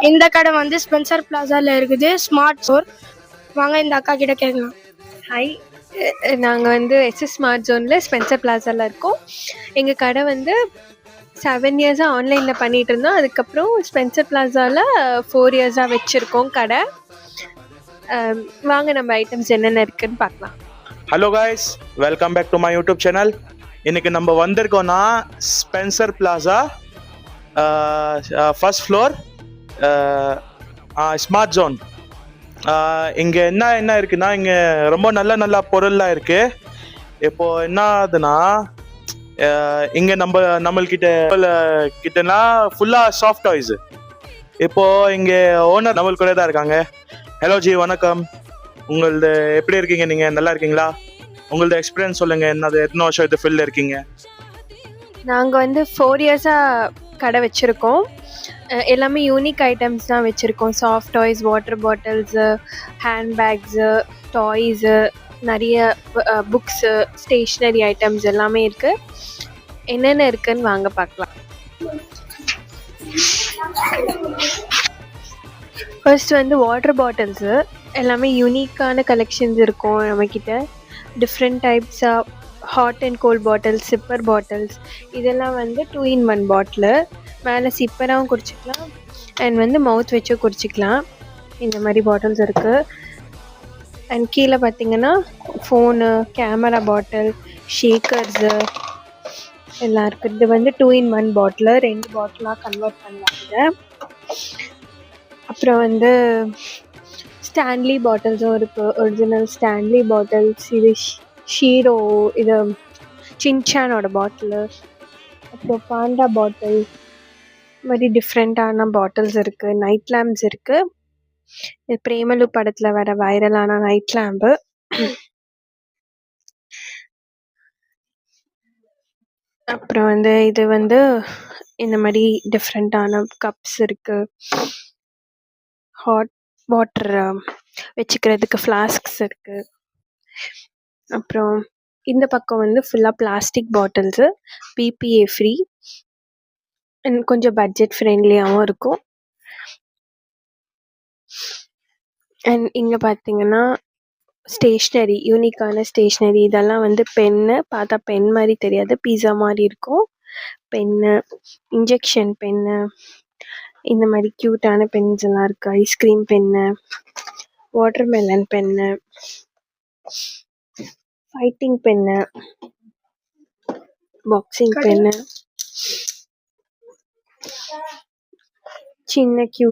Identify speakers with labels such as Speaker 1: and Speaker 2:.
Speaker 1: இந்த கடை வந்து ஸ்பென்சர் பிளாசால இருக்குது. Smart store. வாங்க இந்த அக்கா கிட்ட கேட்கலாம்.
Speaker 2: ஹாய், நாங்கள் வந்து எஸ்எஸ் ஸ்மார்ட் ஜோனில் ஸ்பென்சர் பிளாசாவில் இருக்கோம். எங்கள் கடை வந்து 7 இயர்ஸாக ஆன்லைனில் பண்ணிகிட்டு இருந்தோம். அதுக்கப்புறம் ஸ்பென்சர் பிளாசாவில் 4 இயர்ஸாக வச்சுருக்கோம் கடை. வாங்க நம்ம ஐட்டம்ஸ் என்னென்ன இருக்குன்னு பார்க்கலாம்.
Speaker 3: Hello guys, welcome back to my YouTube channel. இன்னைக்கு நம்ம வந்திருக்கோம்னா Spencer Plaza first floor smart zone. இங்கே என்ன இருக்குன்னா, இங்கே ரொம்ப நல்ல பொருள்லாம் இருக்குது. இப்போது என்ன ஆகுதுன்னா, இங்கே நம்மள்கிட்டனா ஃபுல்லாக சாஃப்ட் டாய்ஸு. இப்போது இங்கே ஓனர் நம்ம கூட தான் இருக்காங்க. ஹலோ ஜி, வணக்கம். உங்களது எப்படி இருக்கீங்க? நீங்கள் நல்லா இருக்கீங்களா? உங்களது எக்ஸ்பீரியன்ஸ் சொல்லுங்கள். எத்தனை வருஷம் இது ஃபீல்டில் இருக்கீங்க?
Speaker 2: நாங்கள் வந்து 4 இயர்ஸாக கடை வச்சுருக்கோம். எல்லாமே யூனிக் ஐட்டம்ஸ் தான் வச்சுருக்கோம். Soft toys, water bottles, handbags, toys, நிறைய புக்ஸு, ஸ்டேஷ்னரி ஐட்டம்ஸ் எல்லாமே இருக்குது. என்னென்ன இருக்குன்னு வாங்க பார்க்கலாம். ஃபர்ஸ்ட் வந்து வாட்டர் பாட்டில்ஸு எல்லாமே யூனிக்கான கலெக்ஷன்ஸ் இருக்கும் நம்மக்கிட்ட. Different types of hot and cold bottles, sipper bottles, இதெல்லாம் வந்து 2-in-1 பாட்டிலு. மேலே சிப்பராகவும் குடிச்சிக்கலாம் அண்ட் வந்து மவுத் வச்சு குடிச்சிக்கலாம். இந்த மாதிரி பாட்டில்ஸ் இருக்குது. அண்ட் கீழே பார்த்திங்கன்னா ஃபோனு, கேமரா பாட்டில், ஷேக்கர்ஸு எல்லாம் இருக்குது. இது வந்து 2-in-1 பாட்டிலு. 2 பாட்டிலாக கன்வெர்ட் பண்ணுவாங்க. அப்புறம் வந்து ஸ்டான்லி பாட்டில்ஸும் இருக்குது. Original Stanley bottles. இது ஷீரோ, இது சின்சானோட பாட்டிலு. அப்புறம் பாண்டா பாட்டில், இது மாதிரி டிஃப்ரெண்ட்டான பாட்டில்ஸ் இருக்குது. நைட் லேம்ப்ஸ் இருக்குது. இது பிரேமலு படத்தில் வர வைரலான நைட் லேம்பு. அப்புறம் வந்து இது வந்து இந்த மாதிரி டிஃப்ரெண்ட்டான கப்ஸ் இருக்குது. ஹாட் வாட்டர் வச்சுக்கிறதுக்கு ஃப்ளாஸ்க்ஸ் இருக்குது. அப்புறம் இந்த பக்கம் வந்து ஃபுல்லாக plastic bottles, BBA free and கொஞ்சம் பட்ஜெட் ஃப்ரெண்ட்லியாகவும் இருக்கும். அண்ட் இங்கே பார்த்தீங்கன்னா ஸ்டேஷ்னரி, யூனிக்கான ஸ்டேஷ்னரி. இதெல்லாம் வந்து பென்னு, பார்த்தா பென் மாதிரி தெரியாது, பீஸா மாதிரி இருக்கும். பென்னு, இன்ஜெக்ஷன் பென்னு, இந்த மாதிரி க்யூட்டான பென்ஸ் எல்லாம் இருக்குது. Ice cream pen, watermelon pen, fighting pen, boxing pen, சின்ன க்யூட்